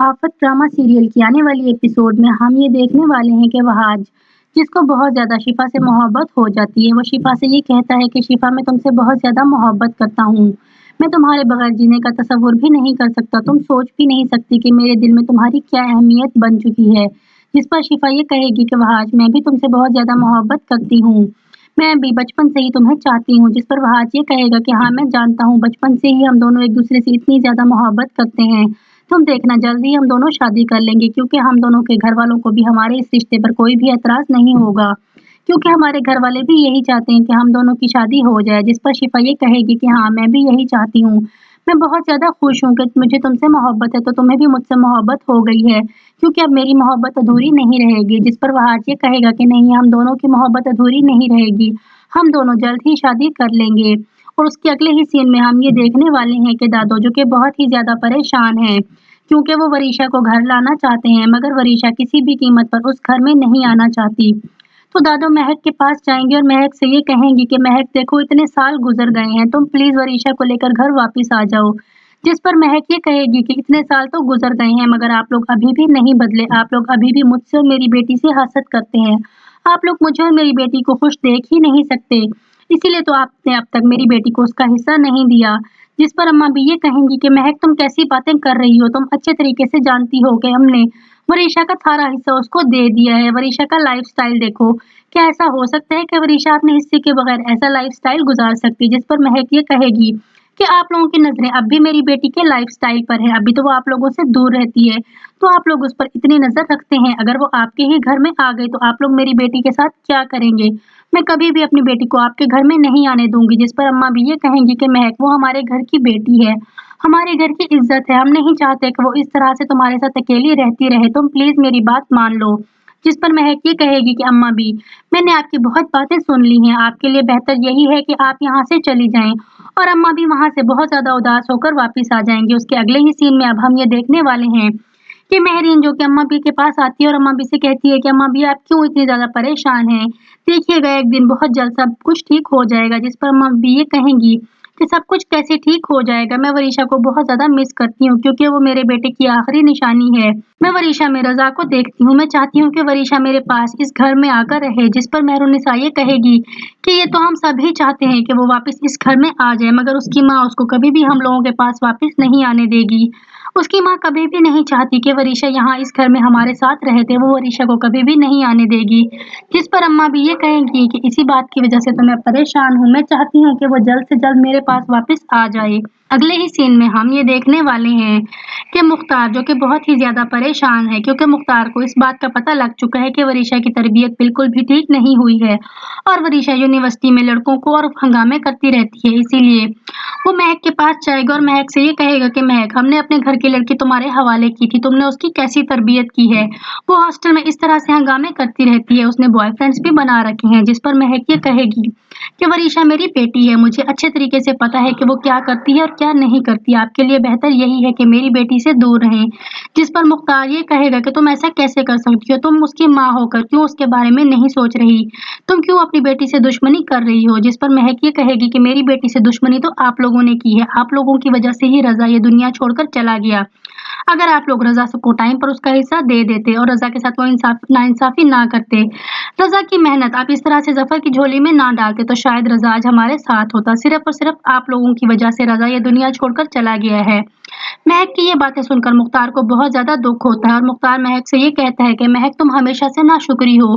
आफत drama serial की आने वाली एपिसोड में हम ये देखने वाले हैं कि वहाज जिसको बहुत ज़्यादा शिफा से मोहब्बत हो जाती है, वो शिफा से ये कहता है कि शिफा मैं तुमसे बहुत ज़्यादा मोहब्बत करता हूँ। मैं तुम्हारे बगैर जीने का तसव्वुर भी नहीं कर सकता। तुम सोच भी नहीं सकती कि मेरे दिल में तुम्हारी क्या अहमियत बन चुकी है। जिस पर शिफा ये कहेगी कि वहाज मैं भी तुमसे बहुत ज़्यादा मोहब्बत करती हूँ। मैं भी बचपन से ही तुम्हें चाहती हूँ। जिस पर वहाज ये कहेगा कि हाँ मैं जानता हूँ, बचपन से ही हम दोनों एक दूसरे से इतनी ज़्यादा मोहब्बत करते हैं। तुम देखना जल्दी हम दोनों शादी कर लेंगे, क्योंकि हम दोनों के घर वालों को भी हमारे इस रिश्ते पर कोई भी एतराज़ नहीं होगा, क्योंकि हमारे घर वाले भी यही चाहते हैं कि हम दोनों की शादी हो जाए। जिस पर शिफा ये कहेगी कि हाँ मैं भी यही चाहती हूँ। मैं बहुत ज़्यादा खुश हूँ कि मुझे तुमसे मोहब्बत है, तो तुम्हें भी मुझसे मोहब्बत हो गई है, क्योंकि अब मेरी मोहब्बत अधूरी नहीं रहेगी। जिस पर वहाज ये कहेगा कि नहीं, हम दोनों की मोहब्बत अधूरी नहीं रहेगी, हम दोनों जल्द ही शादी कर लेंगे। और उसके अगले ही सीन में हम ये देखने वाले हैं कि दादो जो कि बहुत ही ज़्यादा परेशान हैं, क्योंकि वो वरीशा को घर लाना चाहते हैं, मगर वरीशा किसी भी कीमत पर उस घर में नहीं आना चाहती। तो दादो महक के पास जाएंगे और महक से ये कहेंगी कि महक देखो इतने साल गुजर गए हैं, तुम प्लीज वरीशा को लेकर घर वापस आ जाओ। जिस पर महक ये कहेगी कि इतने साल तो गुजर गए हैं, मगर आप लोग अभी भी नहीं बदले, आप लोग अभी भी मुझसे और मेरी बेटी से हसद करते हैं, आप लोग मुझे और मेरी बेटी को खुश देख ही नहीं सकते, इसीलिए तो आपने अब तक मेरी बेटी को उसका हिस्सा नहीं दिया। जिस पर अम्मा भी ये कहेंगी कि महक तुम कैसी बातें कर रही हो, तुम अच्छे तरीके से जानती हो कि हमने वरीशा का सारा हिस्सा उसको दे दिया है। वरीशा का लाइफस्टाइल देखो, क्या ऐसा हो सकता है कि वरीशा अपने हिस्से के बगैर ऐसा लाइफस्टाइल गुजार सकती है। जिस पर महक ये कहेगी कि आप लोगों की नजरें अब भी मेरी बेटी के लाइफस्टाइल पर है, अभी तो वो आप लोगों से दूर रहती है, तो आप लोग उस पर इतनी नजर रखते हैं, अगर वो आपके ही घर में आ गई तो आप लोग मेरी बेटी के साथ क्या करेंगे। मैं कभी भी अपनी बेटी को आपके घर में नहीं आने दूंगी। जिस पर अम्मा भी ये कहेंगी कि महक वो हमारे घर की बेटी है, हमारे घर की इज्जत है, हम नहीं चाहते कि वो इस तरह से तुम्हारे साथ अकेली रहती रहे, तुम प्लीज मेरी बात मान लो। जिस पर महक ये कहेगी कि अम्मा भी मैंने आपकी बहुत बातें सुन ली हैं, आपके लिए बेहतर यही है कि आप यहाँ से चली जाएं। और अम्मा भी वहां से बहुत ज्यादा उदास होकर वापस आ जाएंगे। उसके अगले ही सीन में अब हम ये देखने वाले हैं कि मेहरीन जो कि अम्मा बी के पास आती है और अम्मा बी से कहती है कि अम्मा बी आप क्यों इतनी ज्यादा परेशान हैं, देखिएगा एक दिन बहुत जल्द सब कुछ ठीक हो जाएगा। जिस पर अम्मा बी ये कहेंगी कि सब कुछ कैसे ठीक हो जाएगा, मैं वरीशा को बहुत ज्यादा मिस करती हूँ, क्योंकि वो मेरे बेटे की आखिरी निशानी है। मैं वरीशा में रजा को देखती हूँ, मैं चाहती हूँ कि वरीशा मेरे पास इस घर में आकर रहे। जिस पर मेहरुनिसा ये कहेगी कि ये तो हम सभी चाहते हैं कि वो वापस इस घर में आ जाए, मगर उसकी माँ उसको कभी भी हम लोगों के पास वापस नहीं आने देगी। उसकी माँ कभी भी नहीं चाहती कि वरीशा यहाँ इस घर में हमारे साथ रहते, वो वरीशा को कभी भी नहीं आने देगी। जिस पर अम्मा भी ये कहेंगी कि इसी बात की वजह से तो मैं परेशान हूँ, मैं चाहती हूँ कि वो जल्द से जल्द मेरे पास वापस आ जाए। अगले ही सीन में हम ये देखने वाले हैं कि मुख्तार जो कि बहुत ही ज्यादा परेशान है, क्योंकि मुख्तार को इस बात का पता लग चुका है कि वरीशा की तरबियत बिल्कुल भी ठीक नहीं हुई है और वरीशा यूनिवर्सिटी में लड़कों को और हंगामे करती रहती है, इसीलिए वो महक के पास जाएगा और महक से ये कहेगा कि महक हमने अपने घर की लड़की तुम्हारे हवाले की थी, तुमने उसकी कैसी तरबियत की है, वो हॉस्टल में इस तरह से हंगामे करती रहती है, उसने बॉयफ्रेंड्स भी बना रखे हैं। जिस पर महक ये कहेगी कि वरीशा मेरी बेटी है, मुझे अच्छे तरीके से पता है कि वो क्या करती है और क्या नहीं करती, आपके लिए बेहतर यही है कि मेरी बेटी से दूर रहें। जिस पर मुख्तार ये कहेगा कि तुम ऐसा कैसे कर सकती हो, तुम उसकी माँ होकर क्यों उसके बारे में नहीं सोच रही, तुम क्यों अपनी बेटी से दुश्मनी कर रही हो। जिस पर महक ये कहेगी कि मेरी बेटी से दुश्मनी तो आप लोगों ने की है, आप लोगों की वजह से ही रजा ये दुनिया छोड़कर चला गया, अगर आप लोग रजा को टाइम पर उसका हिस्सा दे देते और रजा के साथ वो नाइंसाफी ना करते, रजा की मेहनत आप इस तरह से जफर की झोली में ना डालते, तो शायद रजा आज हमारे साथ होता। सिर्फ और सिर्फ आप लोगों की वजह से रजा ये दुनिया छोड़कर चला गया है। महक की ये बातें सुनकर मुख्तार को बहुत ज्यादा दुख होता है और मुख्तार महक से ये कहता है कि महक तुम हमेशा से नाशुक्री हो,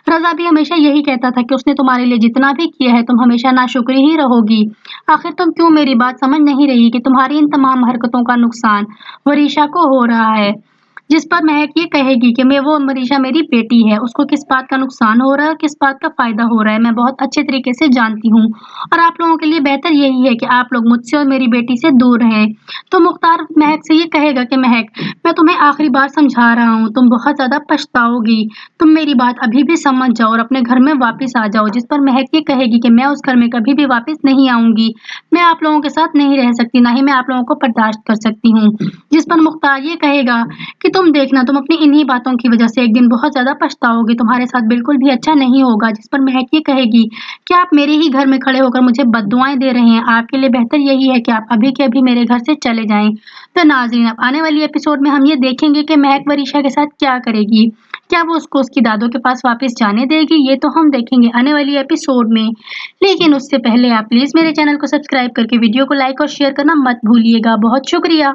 रजा भी हमेशा यही कहता था कि उसने तुम्हारे लिए जितना भी किया है तुम हमेशा नाशुक्री ही रहोगी। आखिर तुम क्यों मेरी बात समझ नहीं रही कि तुम्हारी इन तमाम हरकतों का नुकसान वरीशा को हो रहा है। जिस पर महक ये कहेगी कि मैं वो वरीशा मेरी बेटी है, उसको किस बात का नुकसान हो रहा है, किस बात का फायदा हो रहा है, मैं बहुत अच्छे तरीके से जानती हूँ और आप लोगों के लिए बेहतर यही है कि आप लोग मुझसे और मेरी बेटी से दूर रहें। तो मुख्तार महक से ये कहेगा कि महक मैं तुम्हें आखिरी बार समझा रहा हूँ, तुम बहुत ज्यादा पछताओगी, तुम मेरी बात अभी भी समझ जाओ और अपने घर में वापस आ जाओ। जिस पर महक ये कहेगी कि मैं उस घर में कभी भी वापस नहीं आऊंगी, मैं आप लोगों के साथ नहीं रह सकती, ना ही मैं आप लोगों को बर्दाश्त कर सकती हूँ। जिस पर मुख्तार ये कहेगा कि तुम देखना, तुम अपनी इन्हीं बातों की वजह से एक दिन बहुत ज़्यादा पछताओगे। तुम्हारे साथ बिल्कुल भी अच्छा नहीं होगा। जिस पर महक ये कहेगी कि आप मेरे ही घर में खड़े होकर मुझे बद्दुआएँ दे रहे हैं। आपके लिए बेहतर यही है कि आप अभी के अभी मेरे घर से चले जाएँ। तो नाज़रीन, अब आने वाली एपिसोड में हम ये देखेंगे कि महक वरीशा के साथ क्या करेगी। क्या वो उसको उसकी दादों के पास वापस जाने देगी? ये तो हम देखेंगे आने वाली एपिसोड में। लेकिन उससे पहले आप प्लीज़ मेरे चैनल को सब्सक्राइब करके वीडियो को लाइक और शेयर करना मत भूलिएगा। बहुत शुक्रिया।